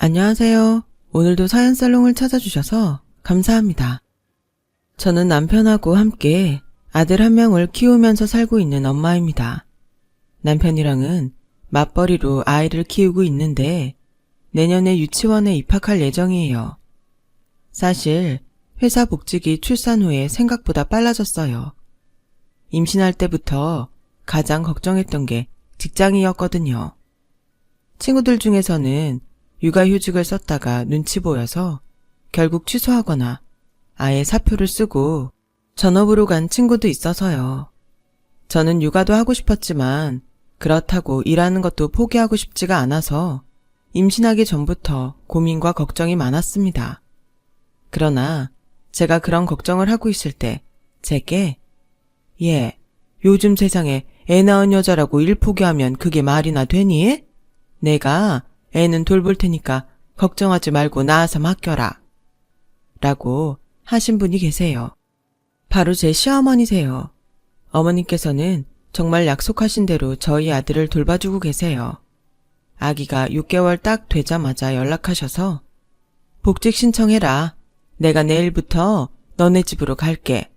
안녕하세요. 오늘도 사연살롱을 찾아주셔서 감사합니다. 저는 남편하고 함께 아들 한 명을 키우면서 살고 있는 엄마입니다. 남편이랑은 맞벌이로 아이를 키우고 있는데 내년에 유치원에 입학할 예정이에요. 사실 회사 복직이 출산 후에 생각보다 빨라졌어요. 임신할 때부터 가장 걱정했던 게 직장이었거든요. 친구들 중에서는 육아휴직을 썼다가 눈치 보여서 결국 취소하거나 아예 사표를 쓰고 전업으로 간 친구도 있어서요. 저는 육아도 하고 싶었지만 그렇다고 일하는 것도 포기하고 싶지가 않아서 임신하기 전부터 고민과 걱정이 많았습니다. 그러나 제가 그런 걱정을 하고 있을 때 제게 요즘 세상에 애 낳은 여자라고 일 포기하면 그게 말이나 되니? 내가 애는 돌볼 테니까 걱정하지 말고 낳아서 맡겨라. 라고 하신 분이 계세요. 바로 제 시어머니세요. 어머님께서는 정말 약속하신 대로 저희 아들을 돌봐주고 계세요. 아기가 6개월 딱 되자마자 연락하셔서 복직 신청해라. 내가 내일부터 너네 집으로 갈게.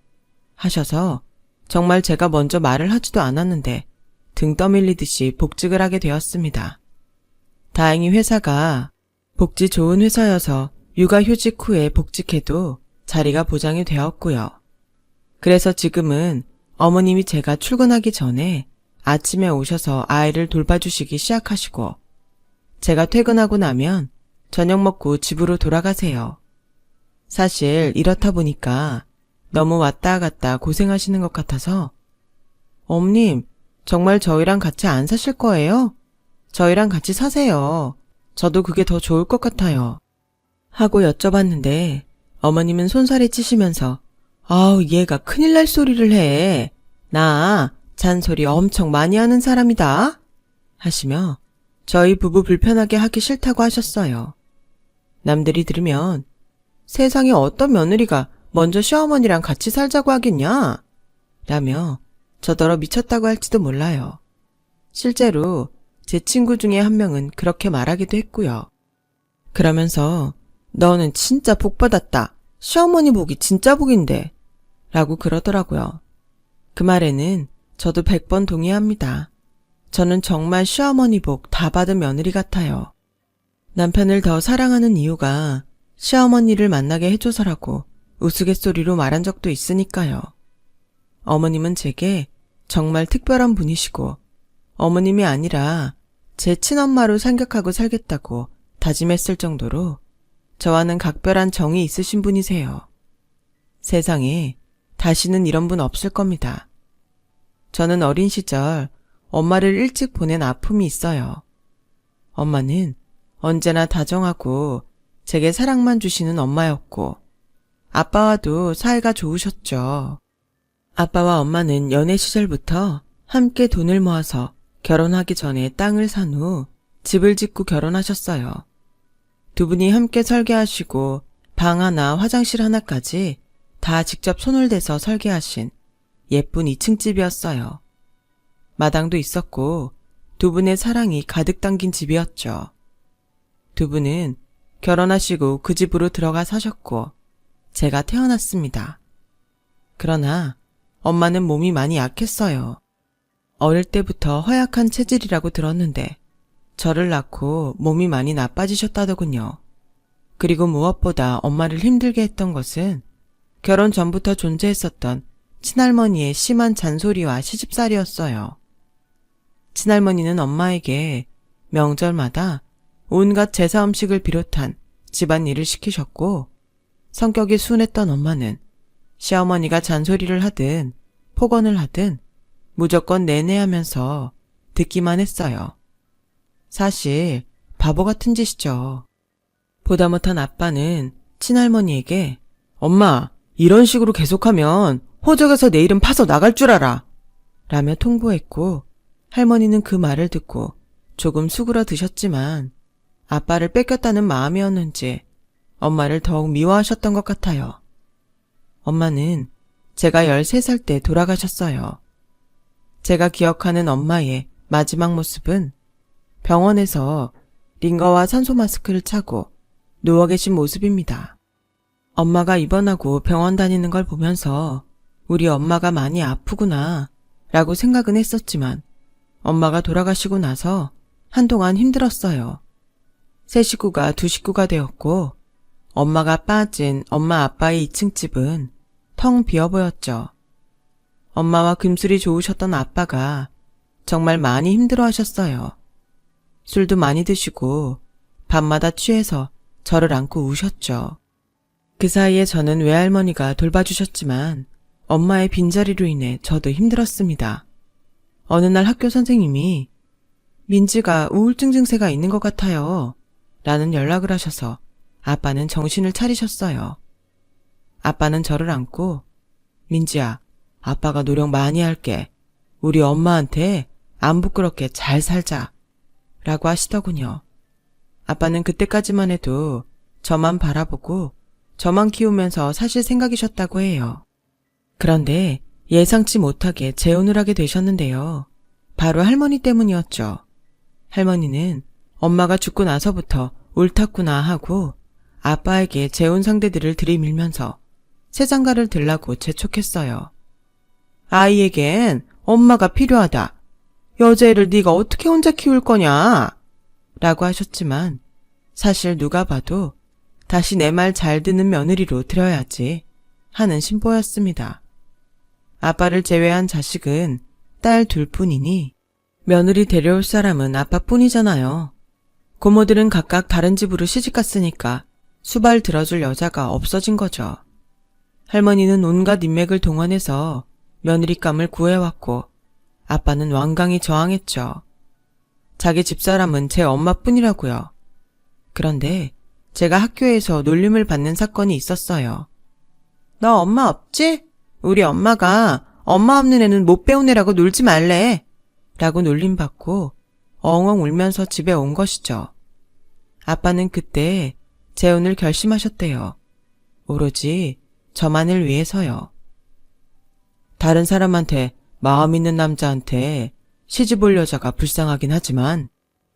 하셔서 정말 제가 먼저 말을 하지도 않았는데 등 떠밀리듯이 복직을 하게 되었습니다. 다행히 회사가 복지 좋은 회사여서 육아휴직 후에 복직해도 자리가 보장이 되었고요. 그래서 지금은 어머님이 제가 출근하기 전에 아침에 오셔서 아이를 돌봐주시기 시작하시고 제가 퇴근하고 나면 저녁 먹고 집으로 돌아가세요. 사실 이렇다 보니까 너무 왔다 갔다 고생하시는 것 같아서 어머님, 정말 저희랑 같이 안 사실 거예요? 저희랑 같이 사세요. 저도 그게 더 좋을 것 같아요. 하고 여쭤봤는데 어머님은 손살에 치시면서 아우 얘가 큰일 날 소리를 해. 나 잔소리 엄청 많이 하는 사람이다. 하시며 저희 부부 불편하게 하기 싫다고 하셨어요. 남들이 들으면 세상에 어떤 며느리가 먼저 시어머니랑 같이 살자고 하겠냐? 라며 저더러 미쳤다고 할지도 몰라요. 실제로 제 친구 중에 한 명은 그렇게 말하기도 했고요. 그러면서 너는 진짜 복 받았다. 시어머니 복이 진짜 복인데. 라고 그러더라고요. 그 말에는 저도 100번 동의합니다. 저는 정말 시어머니 복 다 받은 며느리 같아요. 남편을 더 사랑하는 이유가 시어머니를 만나게 해줘서라고 우스갯소리로 말한 적도 있으니까요. 어머님은 제게 정말 특별한 분이시고 어머님이 아니라 제 친엄마로 생각하고 살겠다고 다짐했을 정도로 저와는 각별한 정이 있으신 분이세요. 세상에 다시는 이런 분 없을 겁니다. 저는 어린 시절 엄마를 일찍 보낸 아픔이 있어요. 엄마는 언제나 다정하고 제게 사랑만 주시는 엄마였고 아빠와도 사이가 좋으셨죠. 아빠와 엄마는 연애 시절부터 함께 돈을 모아서 결혼하기 전에 땅을 산 후 집을 짓고 결혼하셨어요. 두 분이 함께 설계하시고 방 하나, 화장실 하나까지 다 직접 손을 대서 설계하신 예쁜 2층 집이었어요. 마당도 있었고 두 분의 사랑이 가득 담긴 집이었죠. 두 분은 결혼하시고 그 집으로 들어가 사셨고 제가 태어났습니다. 그러나 엄마는 몸이 많이 약했어요. 어릴 때부터 허약한 체질이라고 들었는데 저를 낳고 몸이 많이 나빠지셨다더군요. 그리고 무엇보다 엄마를 힘들게 했던 것은 결혼 전부터 존재했었던 친할머니의 심한 잔소리와 시집살이였어요. 친할머니는 엄마에게 명절마다 온갖 제사 음식을 비롯한 집안일을 시키셨고 성격이 순했던 엄마는 시어머니가 잔소리를 하든 폭언을 하든 무조건 내내하면서 듣기만 했어요. 사실 바보 같은 짓이죠. 보다 못한 아빠는 친할머니에게 엄마, 이런 식으로 계속하면 호적에서 내 이름 파서 나갈 줄 알아. 라며 통보했고 할머니는 그 말을 듣고 조금 수그러드셨지만 아빠를 뺏겼다는 마음이었는지 엄마를 더욱 미워하셨던 것 같아요. 엄마는 제가 13살 때 돌아가셨어요. 제가 기억하는 엄마의 마지막 모습은 병원에서 링거와 산소 마스크를 차고 누워 계신 모습입니다. 엄마가 입원하고 병원 다니는 걸 보면서 우리 엄마가 많이 아프구나 라고 생각은 했었지만 엄마가 돌아가시고 나서 한동안 힘들었어요. 세 식구가 두 식구가 되었고 엄마가 빠진 엄마 아빠의 2층 집은 텅 비어 보였죠. 엄마와 금술이 좋으셨던 아빠가 정말 많이 힘들어 하셨어요. 술도 많이 드시고 밤마다 취해서 저를 안고 우셨죠. 그 사이에 저는 외할머니가 돌봐주셨지만 엄마의 빈자리로 인해 저도 힘들었습니다. 어느 날 학교 선생님이 민지가 우울증 증세가 있는 것 같아요 라는 연락을 하셔서 아빠는 정신을 차리셨어요. 아빠는 저를 안고 민지야, 아빠가 노력 많이 할게. 우리 엄마한테 안 부끄럽게 잘 살자 라고 하시더군요. 아빠는 그때까지만 해도 저만 바라보고 저만 키우면서 사실 생각이셨다고 해요. 그런데 예상치 못하게 재혼을 하게 되셨는데요. 바로 할머니 때문이었죠. 할머니는 엄마가 죽고 나서부터 옳았구나 하고 아빠에게 재혼 상대들을 들이밀면서 새장가를 들라고 재촉했어요. 아이에겐 엄마가 필요하다. 여자애를 네가 어떻게 혼자 키울 거냐? 라고 하셨지만 사실 누가 봐도 다시 내 말 잘 듣는 며느리로 들여야지 하는 신보였습니다. 아빠를 제외한 자식은 딸 둘뿐이니 며느리 데려올 사람은 아빠뿐이잖아요. 고모들은 각각 다른 집으로 시집갔으니까 수발 들어줄 여자가 없어진 거죠. 할머니는 온갖 인맥을 동원해서 며느리감을 구해왔고 아빠는 완강히 저항했죠. 자기 집사람은 제 엄마뿐이라고요. 그런데 제가 학교에서 놀림을 받는 사건이 있었어요. 너 엄마 없지? 우리 엄마가 엄마 없는 애는 못 배운 애라고 놀지 말래 라고 놀림받고 엉엉 울면서 집에 온 것이죠. 아빠는 그때 재혼을 결심하셨대요. 오로지 저만을 위해서요. 다른 사람한테 마음 있는 남자한테 시집 올 여자가 불쌍하긴 하지만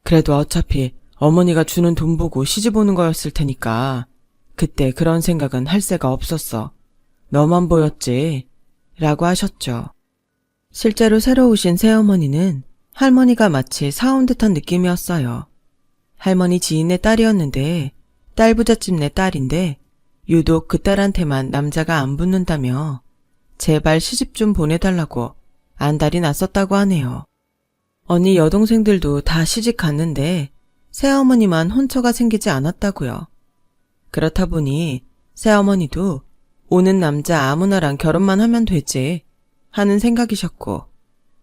그래도 어차피 어머니가 주는 돈 보고 시집 오는 거였을 테니까 그때 그런 생각은 할 새가 없었어. 너만 보였지 라고 하셨죠. 실제로 새로 오신 새어머니는 할머니가 마치 사온 듯한 느낌이었어요. 할머니 지인의 딸이었는데 딸 부잣집네 딸인데 유독 그 딸한테만 남자가 안 붙는다며 제발 시집 좀 보내달라고 안달이 났었다고 하네요. 언니 여동생들도 다 시집 갔는데 새어머니만 혼처가 생기지 않았다고요. 그렇다 보니 새어머니도 오는 남자 아무나랑 결혼만 하면 되지 하는 생각이셨고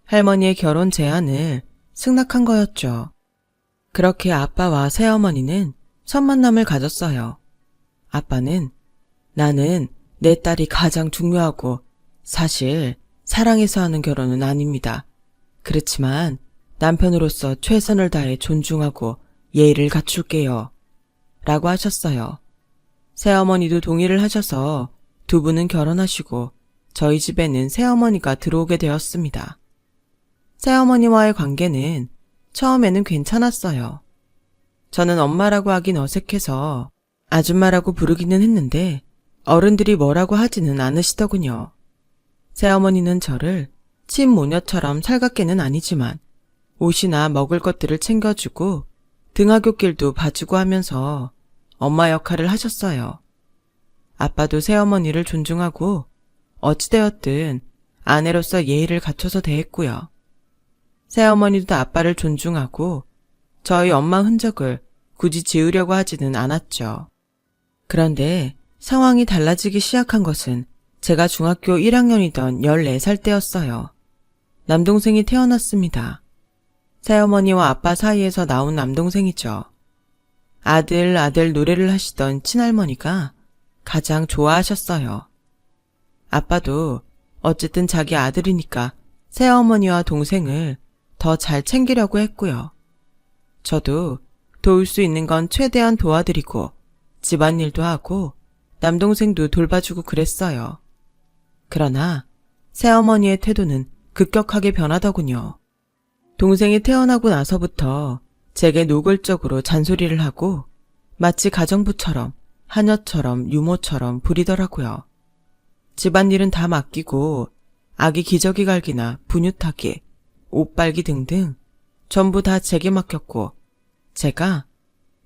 할머니의 결혼 제안을 승낙한 거였죠. 그렇게 아빠와 새어머니는 첫 만남을 가졌어요. 아빠는 나는 내 딸이 가장 중요하고 사실 사랑해서 하는 결혼은 아닙니다. 그렇지만 남편으로서 최선을 다해 존중하고 예의를 갖출게요. 라고 하셨어요. 새어머니도 동의를 하셔서 두 분은 결혼하시고 저희 집에는 새어머니가 들어오게 되었습니다. 새어머니와의 관계는 처음에는 괜찮았어요. 저는 엄마라고 하긴 어색해서 아줌마라고 부르기는 했는데 어른들이 뭐라고 하지는 않으시더군요. 새어머니는 저를 친모녀처럼 살갑게는 아니지만 옷이나 먹을 것들을 챙겨주고 등하굣길도 봐주고 하면서 엄마 역할을 하셨어요. 아빠도 새어머니를 존중하고 어찌되었든 아내로서 예의를 갖춰서 대했고요. 새어머니도 아빠를 존중하고 저희 엄마 흔적을 굳이 지우려고 하지는 않았죠. 그런데 상황이 달라지기 시작한 것은 제가 중학교 1학년이던 14살 때였어요. 남동생이 태어났습니다. 새어머니와 아빠 사이에서 나온 남동생이죠. 아들 노래를 하시던 친할머니가 가장 좋아하셨어요. 아빠도 어쨌든 자기 아들이니까 새어머니와 동생을 더 잘 챙기려고 했고요. 저도 도울 수 있는 건 최대한 도와드리고 집안일도 하고 남동생도 돌봐주고 그랬어요. 그러나 새어머니의 태도는 급격하게 변하더군요. 동생이 태어나고 나서부터 제게 노골적으로 잔소리를 하고 마치 가정부처럼 하녀처럼 유모처럼 부리더라고요. 집안일은 다 맡기고 아기 기저귀 갈기나 분유 타기, 옷 빨기 등등 전부 다 제게 맡겼고 제가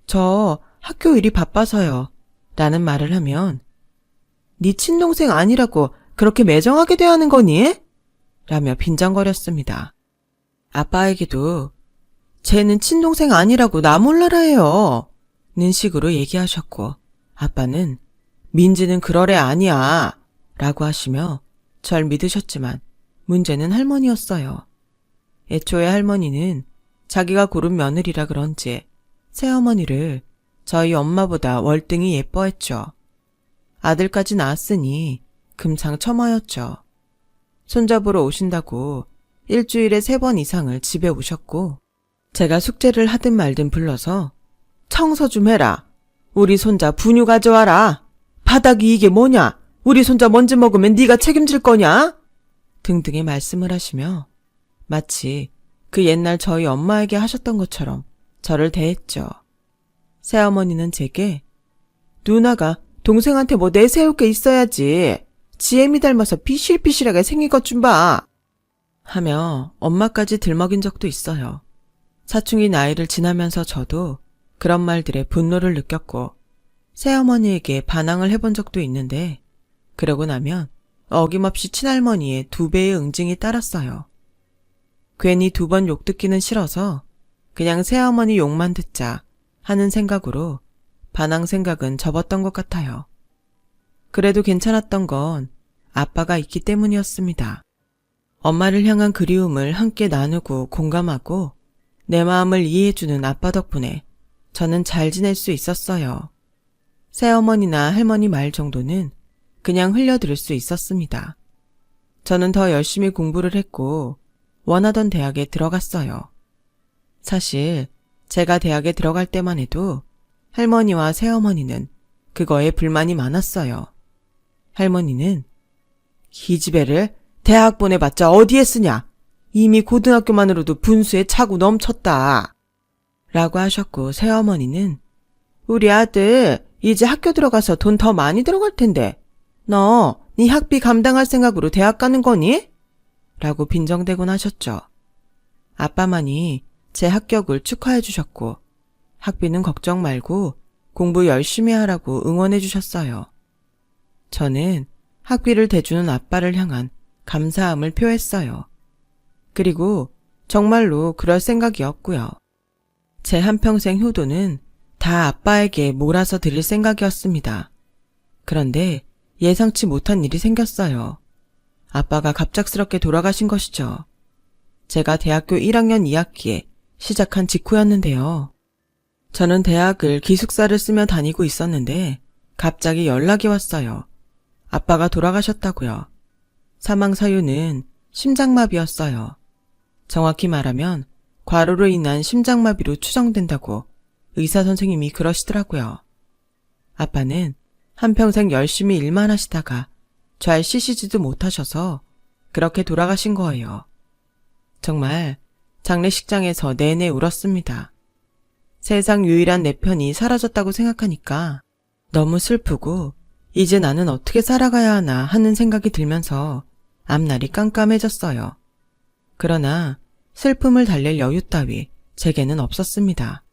저 학교 일이 바빠서요 라는 말을 하면 네 친동생 아니라고 그렇게 매정하게 대하는 거니? 라며 빈정거렸습니다. 아빠에게도 쟤는 친동생 아니라고 나 몰라라 해요 는 식으로 얘기하셨고 아빠는 민지는 그럴 애 아니야 라고 하시며 절 믿으셨지만 문제는 할머니였어요. 애초에 할머니는 자기가 고른 며느리라 그런지 새어머니를 저희 엄마보다 월등히 예뻐했죠. 아들까지 낳았으니 금상첨화였죠. 손잡으러 오신다고 일주일에 3번 이상을 집에 오셨고 제가 숙제를 하든 말든 불러서 청소 좀 해라. 우리 손자 분유 가져와라. 바닥이 이게 뭐냐? 우리 손자 먼지 먹으면 네가 책임질 거냐? 등등의 말씀을 하시며 마치 그 옛날 저희 엄마에게 하셨던 것처럼 저를 대했죠. 새어머니는 제게 누나가 동생한테 뭐 내세울 게 있어야지. 지혜미 닮아서 비실비실하게 생긴 것 좀 봐. 하며 엄마까지 들먹인 적도 있어요. 사춘기 나이를 지나면서 저도 그런 말들에 분노를 느꼈고 새어머니에게 반항을 해본 적도 있는데 그러고 나면 어김없이 친할머니의 2배의 응징이 따랐어요. 괜히 2번 욕 듣기는 싫어서 그냥 새어머니 욕만 듣자 하는 생각으로 반항 생각은 접었던 것 같아요. 그래도 괜찮았던 건 아빠가 있기 때문이었습니다. 엄마를 향한 그리움을 함께 나누고 공감하고 내 마음을 이해해주는 아빠 덕분에 저는 잘 지낼 수 있었어요. 새어머니나 할머니 말 정도는 그냥 흘려들을 수 있었습니다. 저는 더 열심히 공부를 했고 원하던 대학에 들어갔어요. 사실 제가 대학에 들어갈 때만 해도 할머니와 새어머니는 그거에 불만이 많았어요. 할머니는 기집애를 대학 보내봤자 어디에 쓰냐? 이미 고등학교만으로도 분수에 차고 넘쳤다. 라고 하셨고 새어머니는 우리 아들 이제 학교 들어가서 돈 더 많이 들어갈 텐데 너 네 학비 감당할 생각으로 대학 가는 거니? 라고 빈정대곤 하셨죠. 아빠만이 제 합격을 축하해 주셨고 학비는 걱정 말고 공부 열심히 하라고 응원해 주셨어요. 저는 학비를 대주는 아빠를 향한 감사함을 표했어요. 그리고 정말로 그럴 생각이었고요. 제 한평생 효도는 다 아빠에게 몰아서 드릴 생각이었습니다. 그런데 예상치 못한 일이 생겼어요. 아빠가 갑작스럽게 돌아가신 것이죠. 제가 대학교 1학년 2학기에 시작한 직후였는데요. 저는 대학을 기숙사를 쓰며 다니고 있었는데 갑자기 연락이 왔어요. 아빠가 돌아가셨다고요. 사망 사유는 심장마비였어요. 정확히 말하면 과로로 인한 심장마비로 추정된다고 의사 선생님이 그러시더라고요. 아빠는 한평생 열심히 일만 하시다가 잘 쉬시지도 못하셔서 그렇게 돌아가신 거예요. 정말 장례식장에서 내내 울었습니다. 세상 유일한 내 편이 사라졌다고 생각하니까 너무 슬프고 이제 나는 어떻게 살아가야 하나 하는 생각이 들면서 앞날이 깜깜해졌어요. 그러나 슬픔을 달랠 여유 따위 제게는 없었습니다.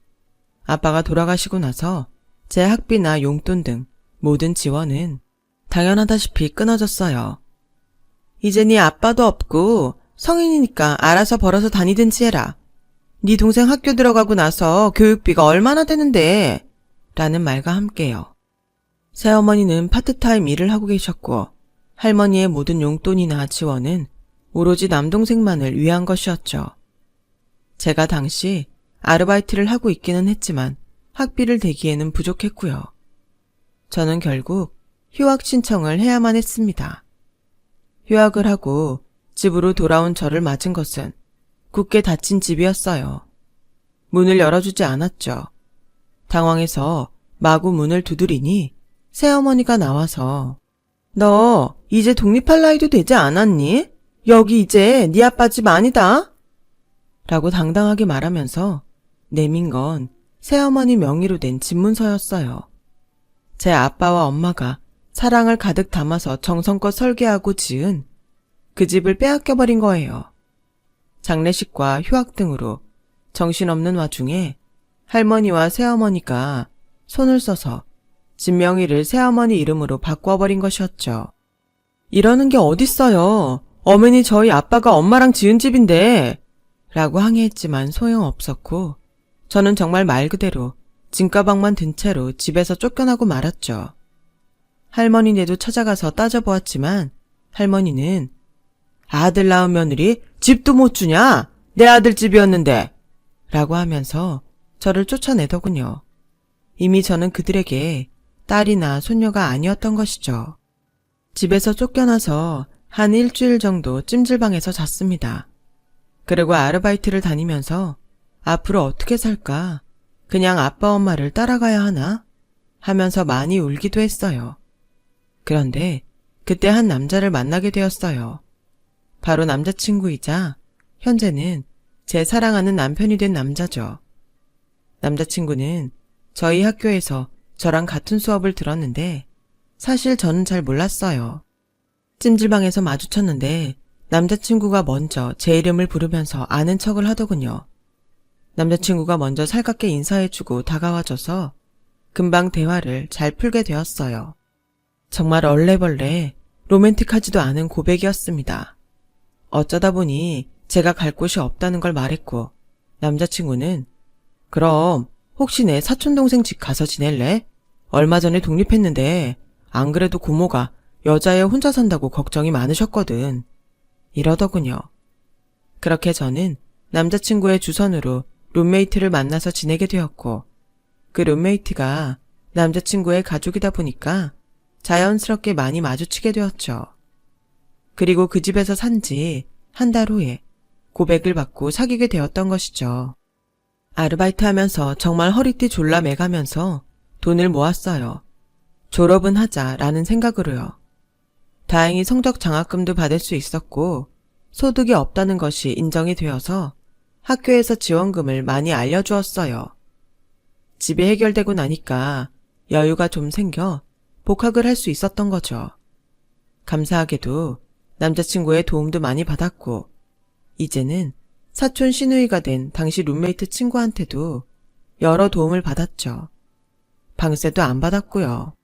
아빠가 돌아가시고 나서 제 학비나 용돈 등 모든 지원은 당연하다시피 끊어졌어요. 이제 네 아빠도 없고 성인이니까 알아서 벌어서 다니든지 해라. 네 동생 학교 들어가고 나서 교육비가 얼마나 되는데? 라는 말과 함께요. 새어머니는 파트타임 일을 하고 계셨고 할머니의 모든 용돈이나 지원은 오로지 남동생만을 위한 것이었죠. 제가 당시 아르바이트를 하고 있기는 했지만 학비를 대기에는 부족했고요. 저는 결국 휴학 신청을 해야만 했습니다. 휴학을 하고 집으로 돌아온 저를 맞은 것은 굳게 닫힌 집이었어요. 문을 열어주지 않았죠. 당황해서 마구 문을 두드리니 새어머니가 나와서 너 이제 독립할 나이도 되지 않았니? 여기 이제 네 아빠 집 아니다. 라고 당당하게 말하면서 내민 건 새어머니 명의로 된 집문서였어요. 제 아빠와 엄마가 사랑을 가득 담아서 정성껏 설계하고 지은 그 집을 빼앗겨버린 거예요. 장례식과 휴학 등으로 정신없는 와중에 할머니와 새어머니가 손을 써서 집 명의를 새어머니 이름으로 바꿔버린 것이었죠. 이러는 게 어딨어요. 어머니 저희 아빠가 엄마랑 지은 집인데 라고 항의했지만 소용없었고 저는 정말 말 그대로 짐가방만 든 채로 집에서 쫓겨나고 말았죠. 할머니네도 찾아가서 따져보았지만 할머니는 아들 낳은 며느리 집도 못 주냐? 내 아들 집이었는데 라고 하면서 저를 쫓아내더군요. 이미 저는 그들에게 딸이나 손녀가 아니었던 것이죠. 집에서 쫓겨나서 한 일주일 정도 찜질방에서 잤습니다. 그리고 아르바이트를 다니면서 앞으로 어떻게 살까? 그냥 아빠 엄마를 따라가야 하나? 하면서 많이 울기도 했어요. 그런데 그때 한 남자를 만나게 되었어요. 바로 남자친구이자 현재는 제 사랑하는 남편이 된 남자죠. 남자친구는 저희 학교에서 저랑 같은 수업을 들었는데 사실 저는 잘 몰랐어요. 찜질방에서 마주쳤는데 남자친구가 먼저 제 이름을 부르면서 아는 척을 하더군요. 남자친구가 먼저 살갑게 인사해주고 다가와줘서 금방 대화를 잘 풀게 되었어요. 정말 얼레벌레 로맨틱하지도 않은 고백이었습니다. 어쩌다 보니 제가 갈 곳이 없다는 걸 말했고 남자친구는 그럼 혹시 내 사촌동생 집 가서 지낼래? 얼마 전에 독립했는데 안 그래도 고모가 여자애 혼자 산다고 걱정이 많으셨거든. 이러더군요. 그렇게 저는 남자친구의 주선으로 룸메이트를 만나서 지내게 되었고 그 룸메이트가 남자친구의 가족이다 보니까 자연스럽게 많이 마주치게 되었죠. 그리고 그 집에서 산 지 한 달 후에 고백을 받고 사귀게 되었던 것이죠. 아르바이트 하면서 정말 허리띠 졸라 매가면서 돈을 모았어요. 졸업은 하자라는 생각으로요. 다행히 성적 장학금도 받을 수 있었고 소득이 없다는 것이 인정이 되어서 학교에서 지원금을 많이 알려주었어요. 집이 해결되고 나니까 여유가 좀 생겨 복학을 할 수 있었던 거죠. 감사하게도 남자친구의 도움도 많이 받았고 이제는 사촌 시누이가 된 당시 룸메이트 친구한테도 여러 도움을 받았죠. 방세도 안 받았고요.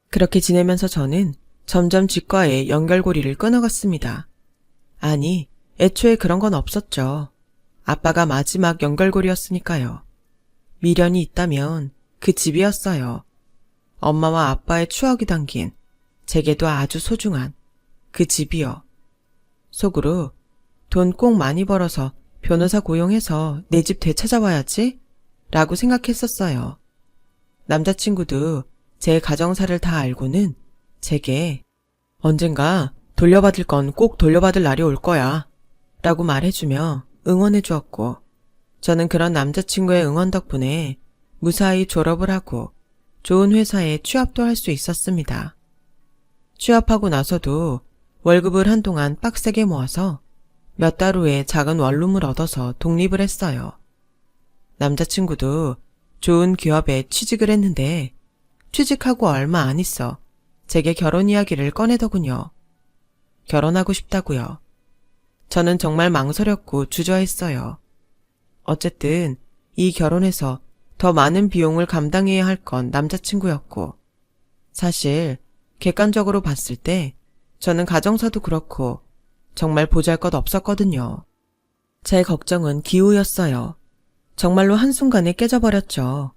그렇게 지내면서 저는 점점 집과의 연결고리를 끊어갔습니다. 아니, 애초에 그런 건 없었죠. 아빠가 마지막 연결고리였으니까요. 미련이 있다면 그 집이었어요. 엄마와 아빠의 추억이 담긴 제게도 아주 소중한 그 집이요. 속으로 돈 꼭 많이 벌어서 변호사 고용해서 내 집 되찾아와야지 라고 생각했었어요. 남자친구도 제 가정사를 다 알고는 제게 언젠가 돌려받을 건 꼭 돌려받을 날이 올 거야 라고 말해주며 응원해 주었고 저는 그런 남자친구의 응원 덕분에 무사히 졸업을 하고 좋은 회사에 취업도 할 수 있었습니다. 취업하고 나서도 월급을 한동안 빡세게 모아서 몇 달 후에 작은 원룸을 얻어서 독립을 했어요. 남자친구도 좋은 기업에 취직을 했는데 취직하고 얼마 안 있어 제게 결혼 이야기를 꺼내더군요. 결혼하고 싶다고요. 저는 정말 망설였고 주저했어요. 어쨌든 이 결혼에서 더 많은 비용을 감당해야 할 건 남자친구였고 사실 객관적으로 봤을 때 저는 가정사도 그렇고 정말 보잘것없었거든요. 제 걱정은 기후였어요. 정말로 한순간에 깨져버렸죠.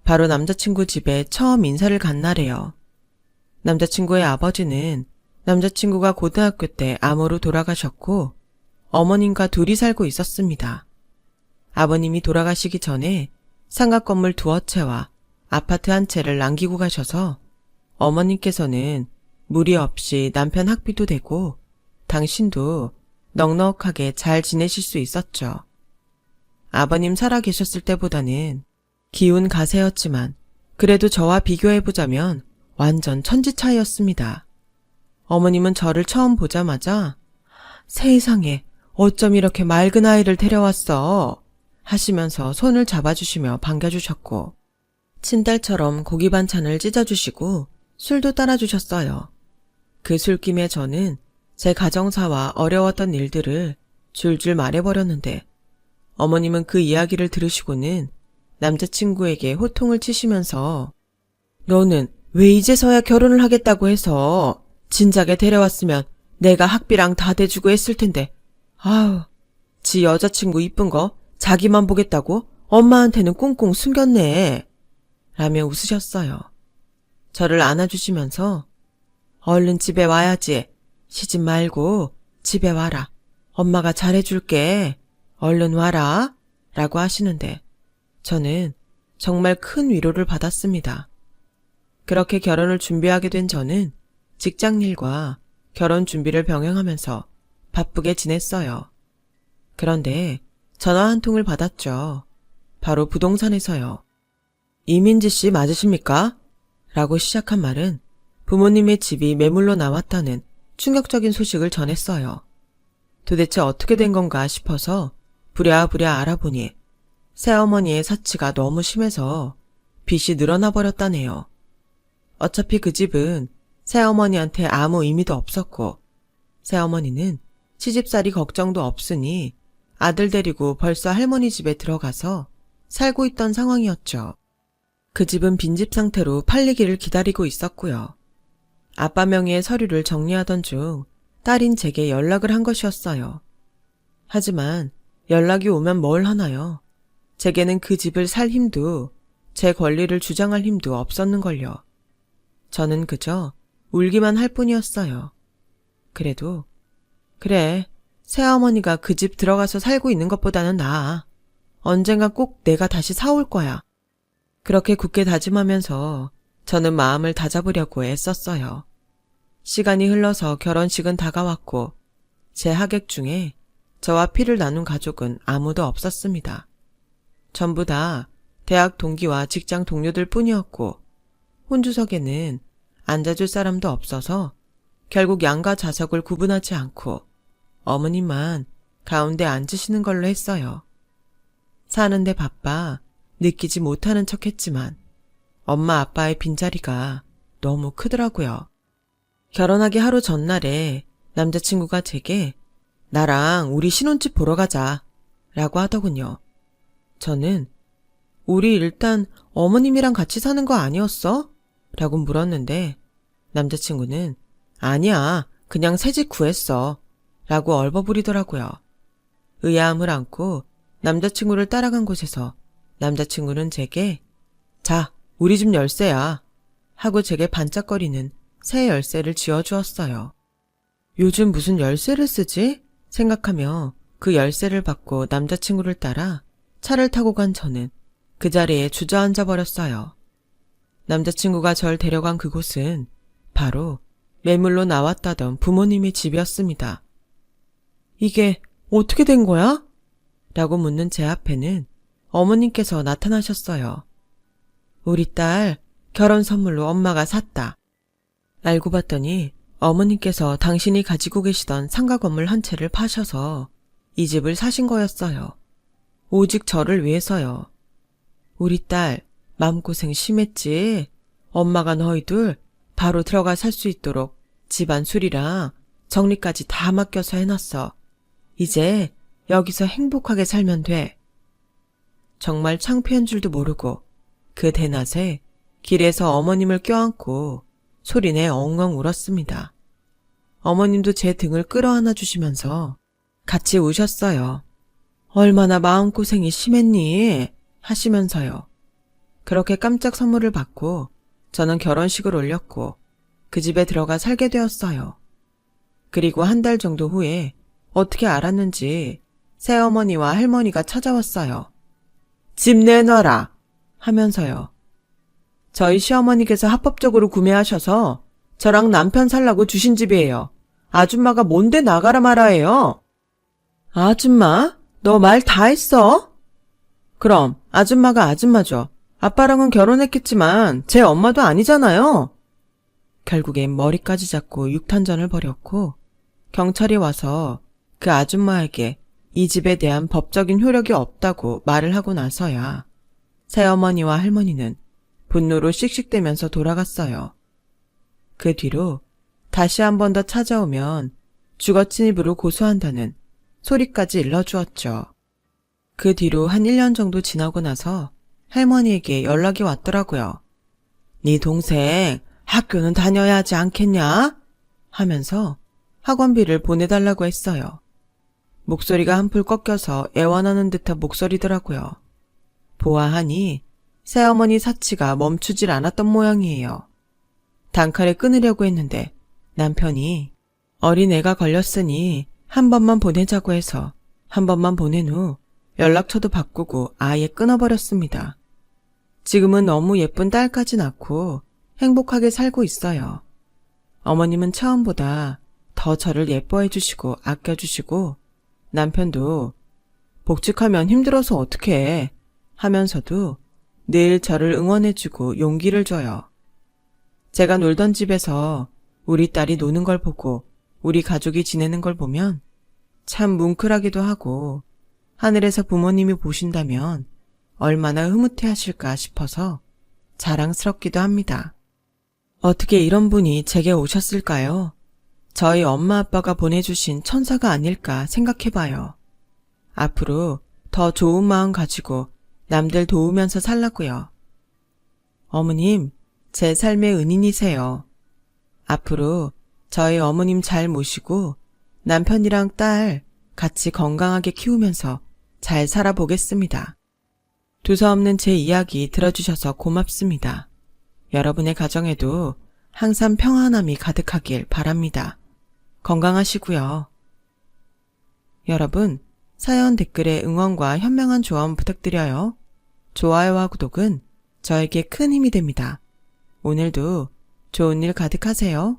바로 남자친구 집에 처음 인사를 간 날에요. 남자친구의 아버지는 남자친구가 고등학교 때 암으로 돌아가셨고 어머님과 둘이 살고 있었습니다. 아버님이 돌아가시기 전에 상가 건물 2채와 아파트 한 채를 남기고 가셔서 어머님께서는 무리 없이 남편 학비도 되고 당신도 넉넉하게 잘 지내실 수 있었죠. 아버님 살아계셨을 때보다는 기운 가세였지만 그래도 저와 비교해보자면 완전 천지 차이였습니다. 어머님은 저를 처음 보자마자 세상에 어쩜 이렇게 맑은 아이를 데려왔어 하시면서 손을 잡아주시며 반겨주셨고, 친딸처럼 고기 반찬을 찢어주시고 술도 따라주셨어요. 그 술김에 저는 제 가정사와 어려웠던 일들을 줄줄 말해버렸는데, 어머님은 그 이야기를 들으시고는 남자친구에게 호통을 치시면서 너는 왜 이제서야 결혼을 하겠다고 해서 진작에 데려왔으면 내가 학비랑 다 대주고 했을 텐데, 아우, 지 여자친구 이쁜 거 자기만 보겠다고 엄마한테는 꽁꽁 숨겼네 라며 웃으셨어요. 저를 안아주시면서 얼른 집에 와야지. 시집 말고 집에 와라. 엄마가 잘해줄게. 얼른 와라 라고 하시는데 저는 정말 큰 위로를 받았습니다. 그렇게 결혼을 준비하게 된 저는 직장일과 결혼 준비를 병행하면서 바쁘게 지냈어요. 그런데 전화 한 통을 받았죠. 바로 부동산에서요. 이민지 씨 맞으십니까? 라고 시작한 말은 부모님의 집이 매물로 나왔다는 충격적인 소식을 전했어요. 도대체 어떻게 된 건가 싶어서 부랴부랴 알아보니 새어머니의 사치가 너무 심해서 빚이 늘어나 버렸다네요. 어차피 그 집은 새어머니한테 아무 의미도 없었고 새어머니는 시집살이 걱정도 없으니 아들 데리고 벌써 할머니 집에 들어가서 살고 있던 상황이었죠. 그 집은 빈집 상태로 팔리기를 기다리고 있었고요. 아빠 명의의 서류를 정리하던 중 딸인 제게 연락을 한 것이었어요. 하지만 연락이 오면 뭘 하나요? 제게는 그 집을 살 힘도 제 권리를 주장할 힘도 없었는걸요. 저는 그저 울기만 할 뿐이었어요. 그래도 그래, 새어머니가 그 집 들어가서 살고 있는 것보다는 나아. 언젠가 꼭 내가 다시 사올 거야. 그렇게 굳게 다짐하면서 저는 마음을 다잡으려고 애썼어요. 시간이 흘러서 결혼식은 다가왔고 제 하객 중에 저와 피를 나눈 가족은 아무도 없었습니다. 전부 다 대학 동기와 직장 동료들 뿐이었고 혼주석에는 앉아줄 사람도 없어서 결국 양가 좌석을 구분하지 않고 어머님만 가운데 앉으시는 걸로 했어요. 사는데 바빠 느끼지 못하는 척했지만 엄마 아빠의 빈자리가 너무 크더라고요. 결혼하기 하루 전날에 남자친구가 제게 나랑 우리 신혼집 보러 가자 라고 하더군요. 저는 우리 일단 어머님이랑 같이 사는 거 아니었어? 라고 물었는데 남자친구는 아니야, 그냥 새집 구했어 라고 얼버무리더라고요. 의아함을 안고 남자친구를 따라간 곳에서 남자친구는 제게 자, 우리 집 열쇠야 하고 제게 반짝거리는 새 열쇠를 쥐어주었어요. 요즘 무슨 열쇠를 쓰지? 생각하며 그 열쇠를 받고 남자친구를 따라 차를 타고 간 저는 그 자리에 주저앉아 버렸어요. 남자친구가 절 데려간 그곳은 바로 매물로 나왔다던 부모님의 집이었습니다. 이게 어떻게 된 거야? 라고 묻는 제 앞에는 어머님께서 나타나셨어요. 우리 딸 결혼 선물로 엄마가 샀다. 알고 봤더니 어머님께서 당신이 가지고 계시던 상가 건물 한 채를 파셔서 이 집을 사신 거였어요. 오직 저를 위해서요. 우리 딸 마음고생 심했지. 엄마가 너희들 바로 들어가 살 수 있도록 집안 수리랑 정리까지 다 맡겨서 해놨어. 이제 여기서 행복하게 살면 돼. 정말 창피한 줄도 모르고 그 대낮에 길에서 어머님을 껴안고 소리내 엉엉 울었습니다. 어머님도 제 등을 끌어안아 주시면서 같이 우셨어요. 얼마나 마음고생이 심했니? 하시면서요. 그렇게 깜짝 선물을 받고 저는 결혼식을 올렸고 그 집에 들어가 살게 되었어요. 그리고 한 달 정도 후에 어떻게 알았는지 새어머니와 할머니가 찾아왔어요. 집 내놔라 하면서요. 저희 시어머니께서 합법적으로 구매하셔서 저랑 남편 살라고 주신 집이에요. 아줌마가 뭔데 나가라 말아예요? 아줌마? 너 말 다 했어? 그럼 아줌마가 아줌마죠. 아빠랑은 결혼했겠지만 제 엄마도 아니잖아요. 결국엔 머리까지 잡고 육탄전을 벌였고 경찰이 와서 그 아줌마에게 이 집에 대한 법적인 효력이 없다고 말을 하고 나서야 새어머니와 할머니는 분노로 씩씩대면서 돌아갔어요. 그 뒤로 다시 한 번 더 찾아오면 주거침입으로 고소한다는 소리까지 일러주었죠. 그 뒤로 한 1년 정도 지나고 나서 할머니에게 연락이 왔더라고요. 네 동생 학교는 다녀야 하지 않겠냐? 하면서 학원비를 보내달라고 했어요. 목소리가 한풀 꺾여서 애원하는 듯한 목소리더라고요. 보아하니 새어머니 사치가 멈추질 않았던 모양이에요. 단칼에 끊으려고 했는데 남편이 어린애가 걸렸으니 한 번만 보내자고 해서 한 번만 보낸 후 연락처도 바꾸고 아예 끊어버렸습니다. 지금은 너무 예쁜 딸까지 낳고 행복하게 살고 있어요. 어머님은 처음보다 더 저를 예뻐해 주시고 아껴주시고 남편도 복직하면 힘들어서 어떡해 하면서도 늘 저를 응원해주고 용기를 줘요. 제가 놀던 집에서 우리 딸이 노는 걸 보고 우리 가족이 지내는 걸 보면 참 뭉클하기도 하고 하늘에서 부모님이 보신다면 얼마나 흐뭇해하실까 싶어서 자랑스럽기도 합니다. 어떻게 이런 분이 제게 오셨을까요? 저희 엄마 아빠가 보내주신 천사가 아닐까 생각해봐요. 앞으로 더 좋은 마음 가지고 남들 도우면서 살라고요. 어머님, 제 삶의 은인이세요. 앞으로 저희 어머님 잘 모시고 남편이랑 딸 같이 건강하게 키우면서 잘 살아보겠습니다. 두서없는 제 이야기 들어주셔서 고맙습니다. 여러분의 가정에도 항상 평안함이 가득하길 바랍니다. 건강하시고요. 여러분, 사연 댓글에 응원과 현명한 조언 부탁드려요. 좋아요와 구독은 저에게 큰 힘이 됩니다. 오늘도 좋은 일 가득하세요.